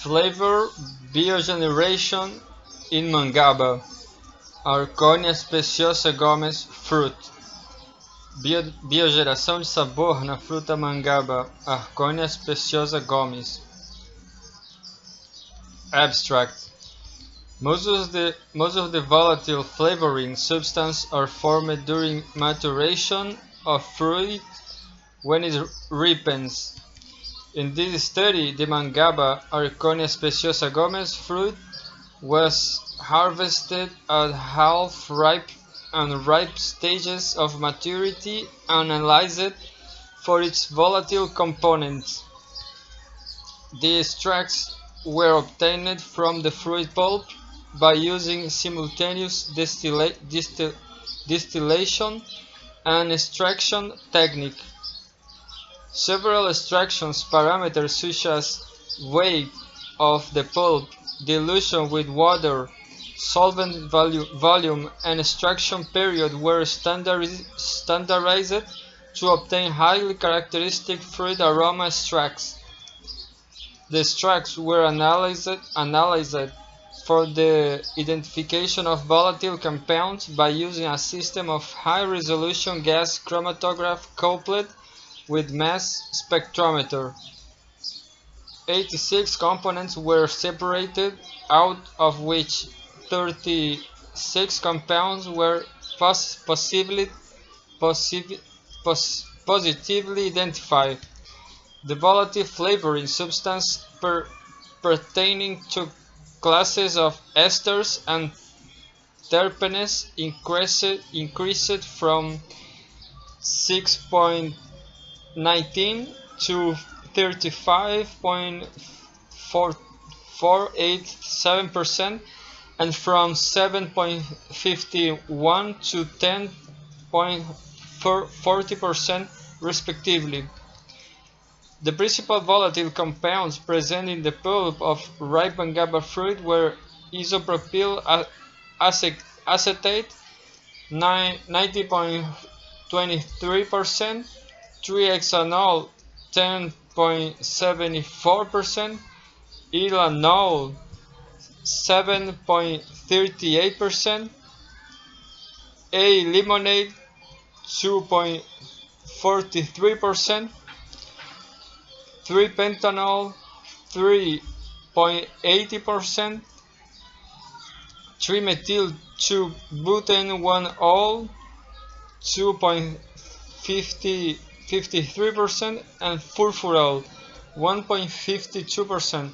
Flavor biogeneration in MANGABA. Hancornia speciosa Gomes fruit. Biogeração de sabor na fruta mangaba. Hancornia speciosa Gomes. Abstract. Most of the volatile flavoring substances are formed during maturation of fruit when it ripens. In this study, the MANGABA Hancornia speciosa Gomes fruit was harvested at half-ripe and ripe stages of maturity and analyzed for its volatile components. The extracts were obtained from the fruit pulp by using simultaneous distillation and extraction technique. Several extraction parameters such as weight of the pulp, dilution with water, solvent volume, and extraction period were standardized to obtain highly characteristic fruit aroma extracts. The extracts were analyzed for the identification of volatile compounds by using a system of high-resolution gas chromatography coupled with mass spectrometer. 86 components were separated, out of which 36 compounds were positively identified. The volatile flavoring substance pertaining to classes of esters and terpenes increased from 6.19 to 35.487% and from 7.51 to 10.40% respectively. The principal volatile compounds present in the pulp of ripe MANGABA fruit were isopropyl acetate 90.23%, 3-hexanol 10.74%, ethanol 7.38%, A-limonade 2.43%, 3-pentanol 3.80%, 3-methyl-2-butane-1-ol 2.53%, and furfural 1.52%.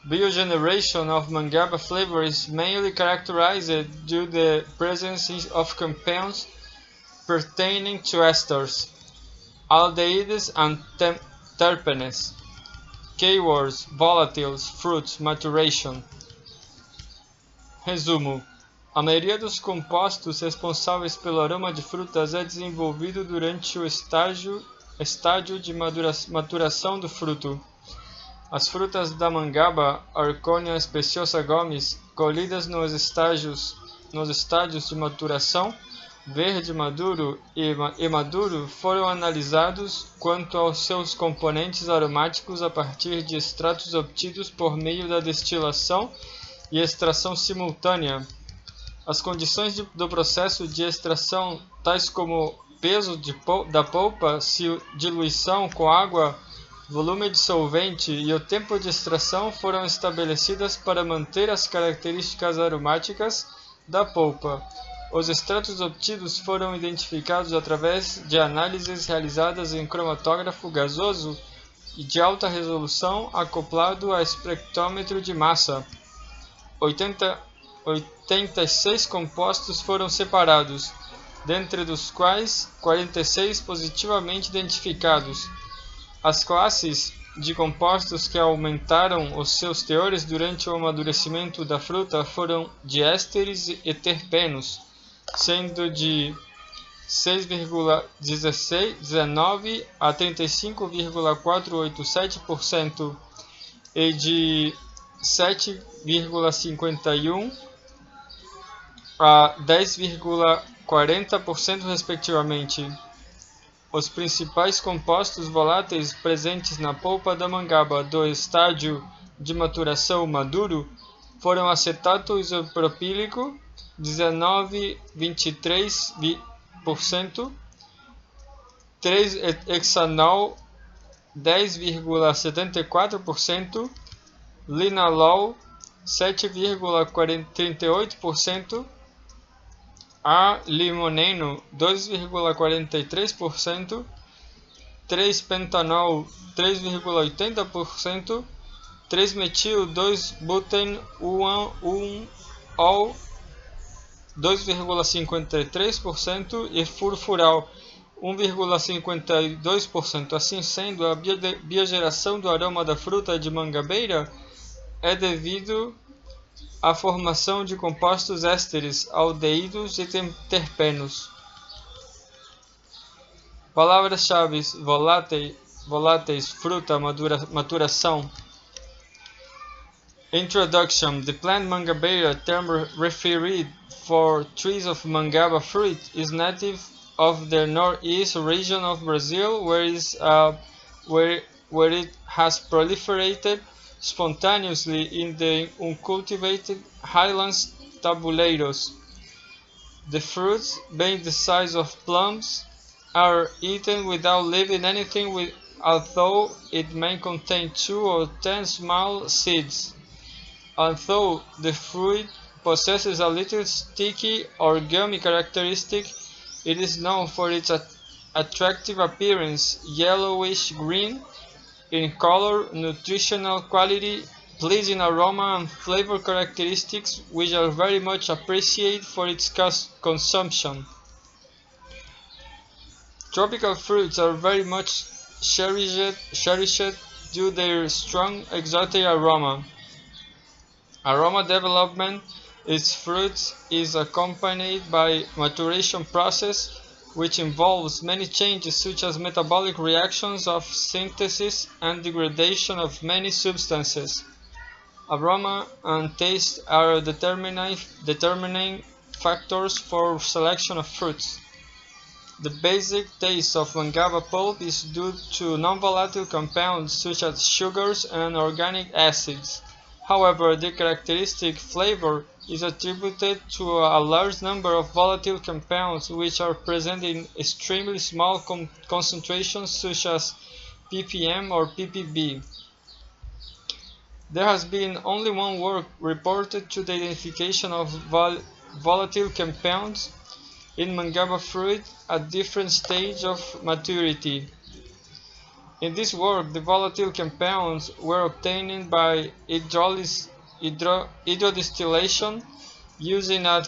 Biogeneration of MANGABA flavor is mainly characterized due to the presence of compounds pertaining to esters, aldehydes, and terpenes. Keywords: volatiles, fruits, maturation. Resumo: a maioria dos compostos responsáveis pelo aroma de frutas é desenvolvido durante o estágio de maturação do fruto. As frutas da MANGABA Hancornia speciosa Gomes, colhidas nos estádios de maturação, verde maduro e maduro, foram analisados quanto aos seus componentes aromáticos a partir de extratos obtidos por meio da destilação e extração simultânea. As condições do processo de extração, tais como peso da polpa, diluição com água, volume de solvente e o tempo de extração, foram estabelecidas para manter as características aromáticas da polpa. Os extratos obtidos foram identificados através de análises realizadas em cromatógrafo gasoso e de alta resolução acoplado a espectrômetro de massa. 86 compostos foram separados, dentre dos quais 46 positivamente identificados. As classes de compostos que aumentaram os seus teores durante o amadurecimento da fruta foram de ésteres e terpenos, sendo de 6,19 a 35,487% e de 7,51 a 10,40% respectivamente. Os principais compostos voláteis presentes na polpa da MANGABA do estágio de maturação maduro foram acetato isopropílico 19,23%, 3-hexanol 10,74%, linalol 7,38%, A-limoneno 2,43%, 3-pentanol 3,80%, 3-metil-2-buten-1-ol 2,53% e furfural 1,52%. Assim sendo, a biogeração do aroma da fruta de mangabeira é devido à formação de compostos ésteres, aldeídos e terpenos. Palavras-chave: voláteis, fruta, maturação. Introduction. The plant mangabeira, term referred for trees of mangaba fruit, is native of the northeast region of Brazil, where it has proliferated spontaneously in the uncultivated highlands tabuleiros. The fruits, being the size of plums, are eaten without leaving anything, although it may contain 2 or 10 small seeds. Although the fruit possesses a little sticky or gummy characteristic, it is known for its attractive appearance, yellowish-green in color, nutritional quality, pleasing aroma, and flavor characteristics, which are very much appreciated for its consumption. Tropical fruits are very much cherished due to their strong exotic aroma. Aroma development its fruits is accompanied by maturation process, which involves many changes such as metabolic reactions of synthesis and degradation of many substances. Aroma and taste are determining factors for selection of fruits. The basic taste of mangaba pulp is due to non-volatile compounds such as sugars and organic acids. However, the characteristic flavor is attributed to a large number of volatile compounds which are present in extremely small concentrations such as ppm or ppb. There has been only one work reported to the identification of volatile compounds in mangaba fruit at different stages of maturity. In this work, the volatile compounds were obtained by hydrodistillation using a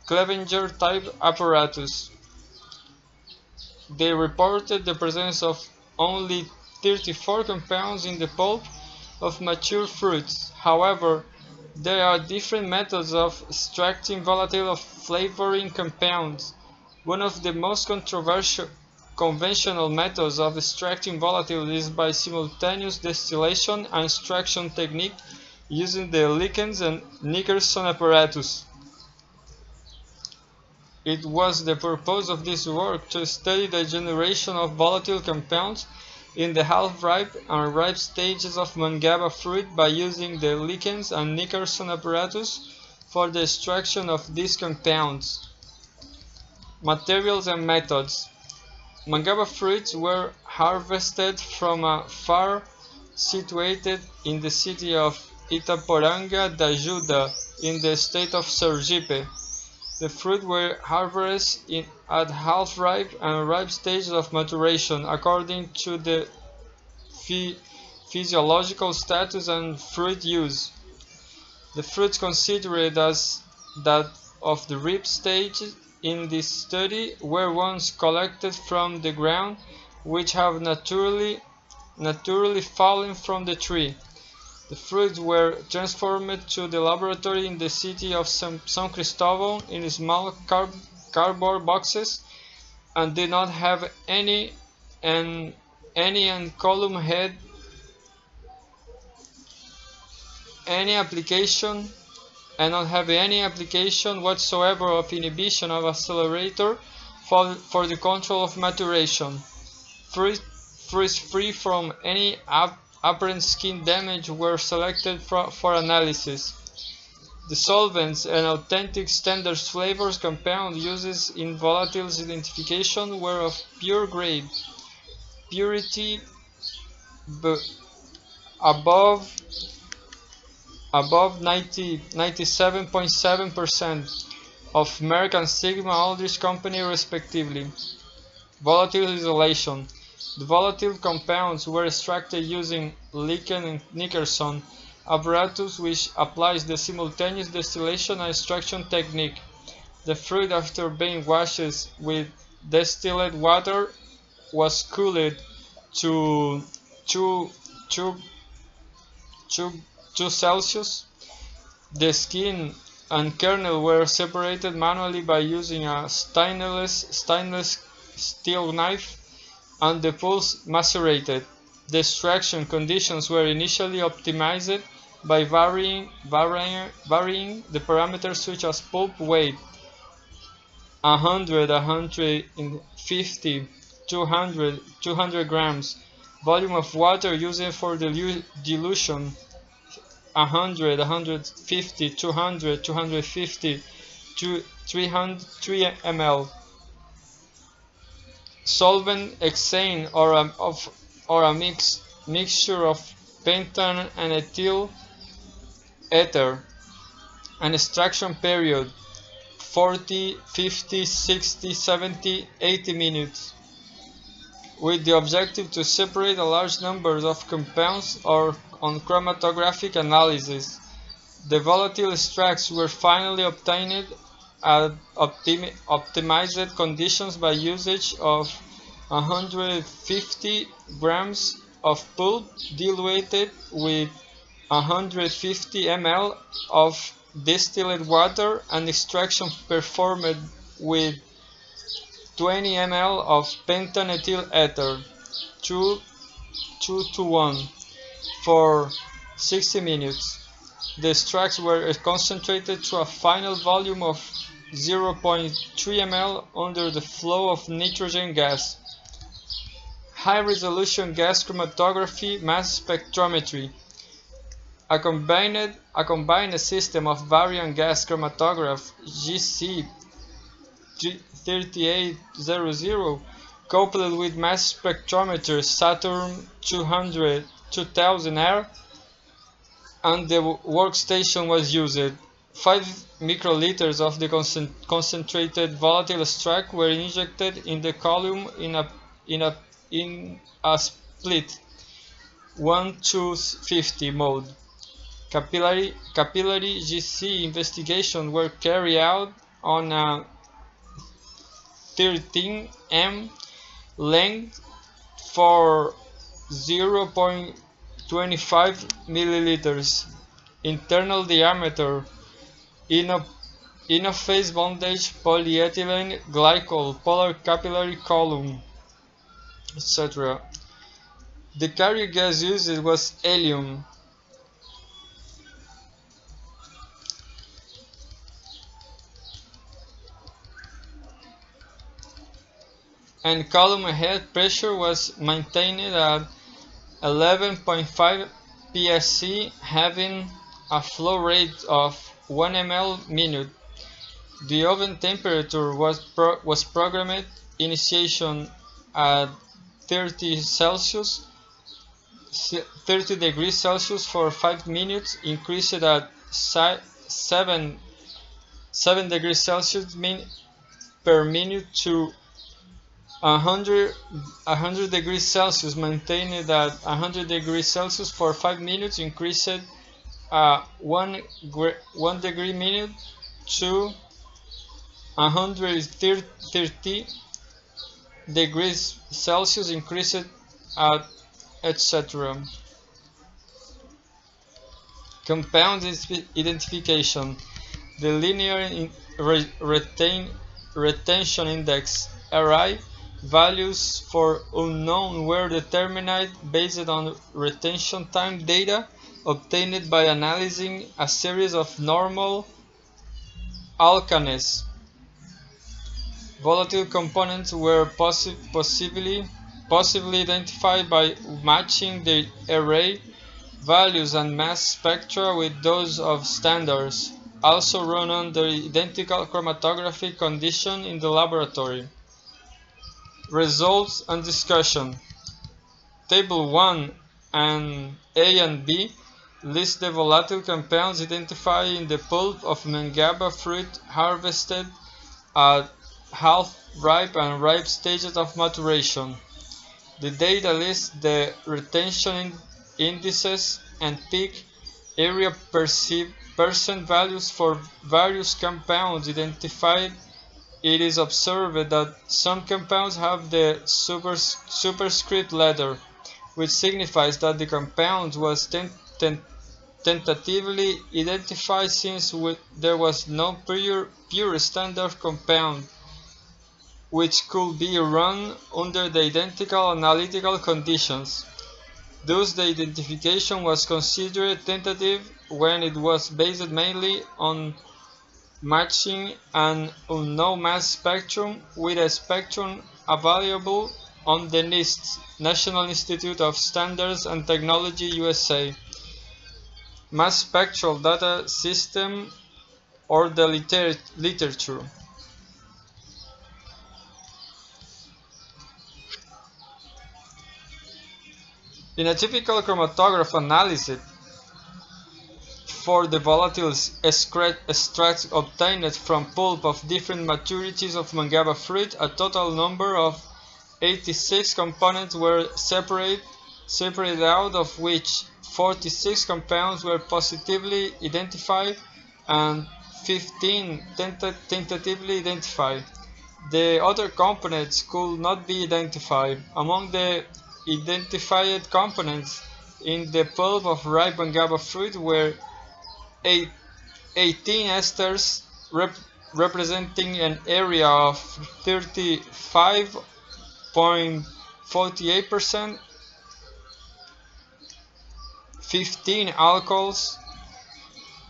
Clevenger-type apparatus. They reported the presence of only 34 compounds in the pulp of mature fruits. However, there are different methods of extracting volatile flavoring compounds. One of the most conventional methods of extracting volatile is by simultaneous distillation and extraction technique using the Likens and Nickerson apparatus. It was the purpose of this work to study the generation of volatile compounds in the half-ripe and ripe stages of mangaba fruit by using the Likens and Nickerson apparatus for the extraction of these compounds. Materials and methods. Mangaba fruits were harvested from a farm situated in the city of Itaporanga da Ajuda in the state of Sergipe. The fruit were harvested at half-ripe and ripe stages of maturation according to the physiological status and fruit use. The fruits considered as that of the ripe stage in this study were ones collected from the ground, which have naturally fallen from the tree. The fruits were transformed to the laboratory in the city of San Cristobal in small cardboard boxes and did not have any column head application whatsoever of inhibition of accelerator for the control of maturation. Fruits free from any apparent skin damage were selected for analysis. The solvents and authentic standard flavors compound uses in volatiles identification were of pure grade, purity above 97.7% of American Sigma Aldrich Company respectively. Volatile isolation. The volatile compounds were extracted using Liken and Nickerson apparatus which applies the simultaneous distillation and extraction technique. The fruit, after being washed with distilled water, was cooled to 2 Celsius. The skin and kernel were separated manually by using a stainless steel knife, and the pulse macerated. The extraction conditions were initially optimized by varying the parameters such as pulp weight, 100, 150, 200 grams, volume of water used for dilution, 100, 150, 200, 250 to 3 ml. Solvent, hexane, or a mixture of pentane and ethyl ether. An extraction period 40, 50, 60, 70, 80 minutes, with the objective to separate a large number of compounds or on chromatographic analysis. The volatile extracts were finally obtained at optimized conditions by usage of 150 grams of pulp diluted with 150 ml of distilled water, and extraction performed with 20 ml of pentane ethyl ether, 2 to 1, for 60 minutes. The extracts were concentrated to a final volume of 0.3 ml under the flow of nitrogen gas. High-resolution gas chromatography mass spectrometry. A combined system of variant gas chromatograph GC 3800 coupled with mass spectrometer Saturn 2000R, and the workstation was used. 5 microliters of the concentrated volatile extract were injected in the column in a split 1-to-50 mode. Capillary GC investigations were carried out on a 13 m length for 0.25 milliliters internal diameter phase bondage polyethylene glycol polar capillary column, etc. The carrier gas used was helium. And column head pressure was maintained at 11.5 psi, having a flow rate of 1 ml minute. The oven temperature was programmed initiation at 30 degrees Celsius for 5 minutes, increased at 7 degrees Celsius per minute to 100 degrees Celsius, maintained at 100 degrees Celsius for 5 minutes, increased 1 degree minute to 130 degrees Celsius, increased at etc. Compound identification. The linear retention index (RI) values for unknown were determined based on retention time data obtained by analyzing a series of normal alkanes. Volatile components were possibly possibly identified by matching the array values and mass spectra with those of standards, also run under identical chromatography conditions in the laboratory. Results and discussion. Table 1 and A and B list the volatile compounds identified in the pulp of MANGABA fruit harvested at half-ripe and ripe stages of maturation. The data lists the retention indices and peak area percent values for various compounds identified. It is observed that some compounds have the superscript letter, which signifies that the compound was tentatively identified since there was no pure standard compound which could be run under the identical analytical conditions. Thus, the identification was considered tentative when it was based mainly on matching an unknown mass spectrum with a spectrum available on the NIST, National Institute of Standards and Technology USA, Mass Spectral Data System, or the literature. In a typical chromatograph analysis for the volatile extracts obtained from pulp of different maturities of MANGABA fruit, a total number of 86 components were separated out, of which 46 compounds were positively identified and 15 tentatively identified. The other components could not be identified. Among the identified components in the pulp of ripe MANGABA fruit were 18 esters representing an area of 35.48%, 15 alcohols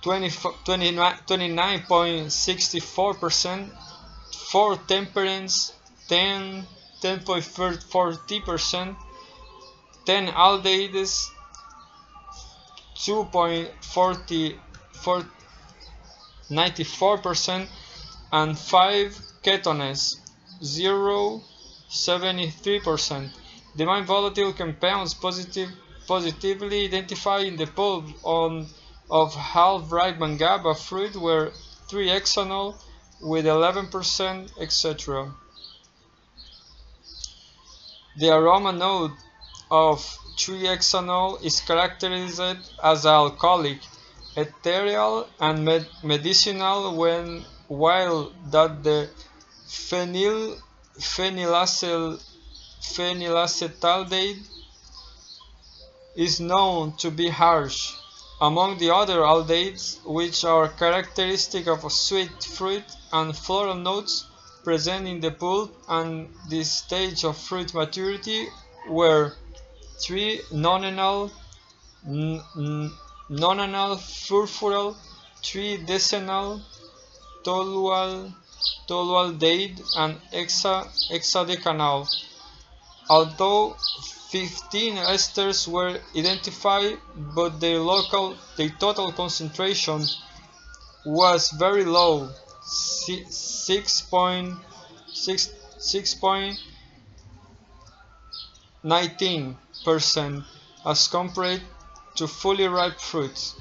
29.64%, 4 temperants 10.40%, 10 aldehydes 2.94%, and 5 ketones 0.73%. The main volatile compounds positively identified in the pulp of half-ripe MANGABA fruit were 3-hexanol with 11%, etc. The aroma node of 3-hexanol is characterized as alcoholic, ethereal, and medicinal, while that the phenylacetaldehyde is known to be harsh. Among the other aldehydes, which are characteristic of sweet fruit and floral notes present in the pulp and this stage of fruit maturity, were 3-nonenal, nonenal furfural, 3-decenal, tolualdehyde, and hexadecanal. Although 15 esters were identified, but their total concentration was very low, 6.19%, as compared to fully ripe fruits.